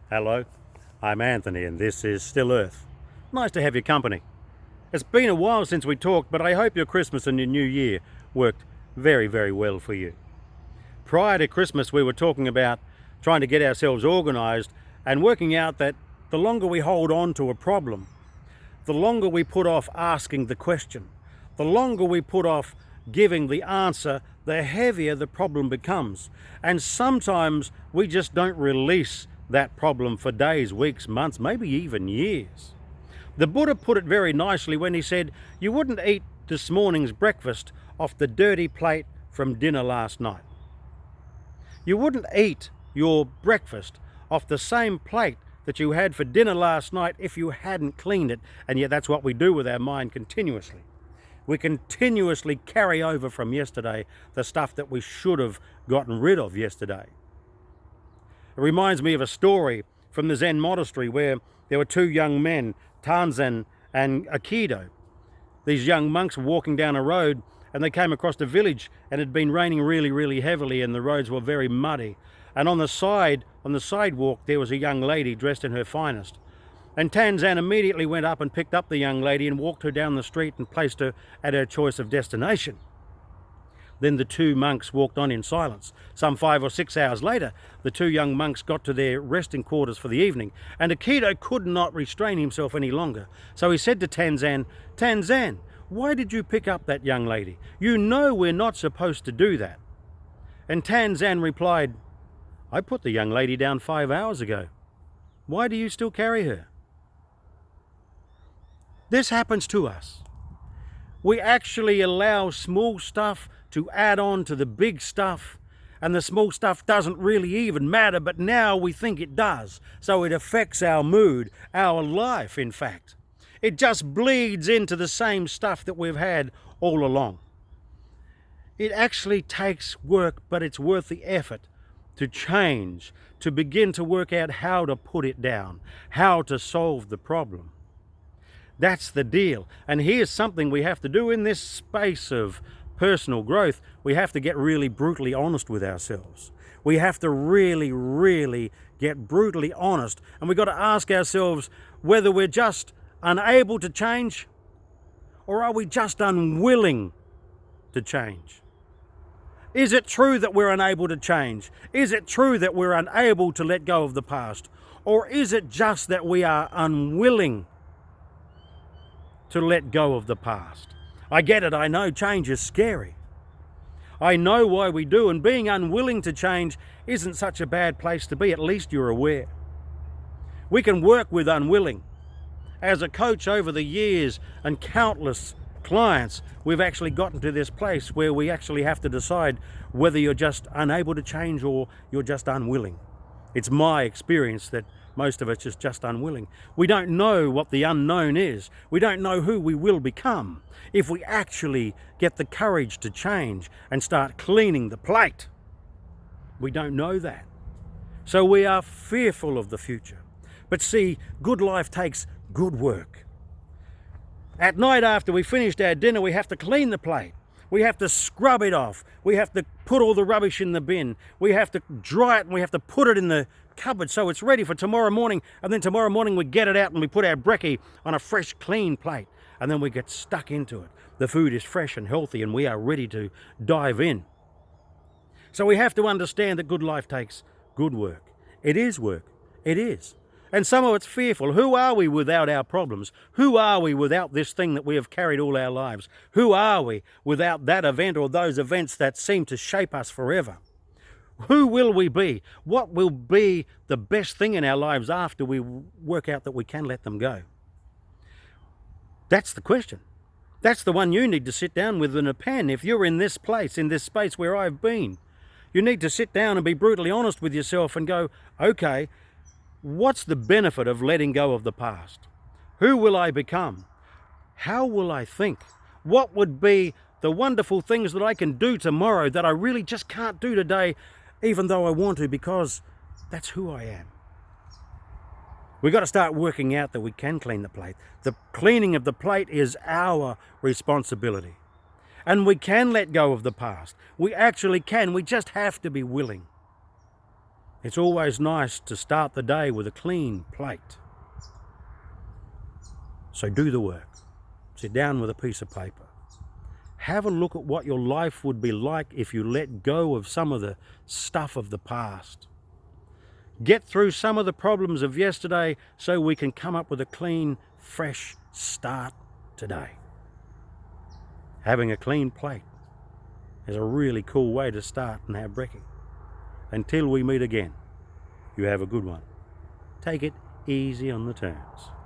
Hello, I'm Anthony and this is Still Earth. Nice to have your company. It's been a while since we talked, but I hope your Christmas and your New Year worked very, very well for you. Prior to Christmas, we were talking about trying to get ourselves organised and working out that the longer we hold on to a problem, the longer we put off asking the question, the longer we put off giving the answer, the heavier the problem becomes. And sometimes we just don't release that problem for days, weeks, months, maybe even years. The Buddha put it very nicely when he said, you wouldn't eat this morning's breakfast off the dirty plate from dinner last night. You wouldn't eat your breakfast off the same plate that you had for dinner last night if you hadn't cleaned it. And yet that's what we do with our mind continuously. We continuously carry over from yesterday the stuff that we should have gotten rid of yesterday. It reminds me of a story from the Zen monastery where there were two young men, Tanzen and Aikido. These young monks were walking down a road and they came across a village, and it had been raining really, really heavily and the roads were very muddy. And on the sidewalk, there was a young lady dressed in her finest. And Tanzan immediately went up and picked up the young lady and walked her down the street and placed her at her choice of destination. Then the two monks walked on in silence. Some 5 or 6 hours later, the two young monks got to their resting quarters for the evening, and Aikido could not restrain himself any longer. So he said to Tanzan, Tanzan, why did you pick up that young lady? You know we're not supposed to do that. And Tanzan replied, I put the young lady down 5 hours ago. Why do you still carry her? This happens to us. We actually allow small stuff to add on to the big stuff, and the small stuff doesn't really even matter, but now we think it does. So it affects our mood, our life, in fact. It just bleeds into the same stuff that we've had all along. It actually takes work, but it's worth the effort to change, to begin to work out how to put it down, how to solve the problem. That's the deal. And here's something we have to do in this space of personal growth. We have to get really brutally honest with ourselves. We have to really, really get brutally honest. And we've got to ask ourselves whether we're just unable to change, or are we just unwilling to change? Is it true that we're unable to change? Is it true that we're unable to let go of the past? Or is it just that we are unwilling to let go of the past? I get it, I know change is scary. I know why we do, and being unwilling to change isn't such a bad place to be. At least you're aware. We can work with unwilling. As a coach over the years and countless clients, we've actually gotten to this place where we actually have to decide whether you're just unable to change or you're just unwilling. It's my experience that most of us is just unwilling. We don't know what the unknown is. We don't know who we will become if we actually get the courage to change and start cleaning the plate. We don't know that. So we are fearful of the future. But see, good life takes good work. At night after we finished our dinner, we have to clean the plate. We have to scrub it off. We have to put all the rubbish in the bin. We have to dry it and we have to put it in the cupboard so it's ready for tomorrow morning. And then tomorrow morning we get it out and we put our brekkie on a fresh, clean plate. And then we get stuck into it. The food is fresh and healthy and we are ready to dive in. So we have to understand that good life takes good work. It is work. It is. And some of it's fearful. Who are we without our problems? Who are we without this thing that we have carried all our lives? Who are we without that event or those events that seem to shape us forever? Who will we be? What will be the best thing in our lives after we work out that we can let them go? That's the question. That's the one you need to sit down with a pen. If you're in this place, in this space where I've been, you need to sit down and be brutally honest with yourself and go, okay, what's the benefit of letting go of the past? Who will I become? How will I think? What would be the wonderful things that I can do tomorrow that I really just can't do today, even though I want to, because that's who I am? We've got to start working out that we can clean the plate. The cleaning of the plate is our responsibility. And we can let go of the past. We actually can. We just have to be willing. It's always nice to start the day with a clean plate. So do the work. Sit down with a piece of paper. Have a look at what your life would be like if you let go of some of the stuff of the past. Get through some of the problems of yesterday so we can come up with a clean, fresh start today. Having a clean plate is a really cool way to start and have brekkie. Until we meet again, you have a good one. Take it easy on the turns.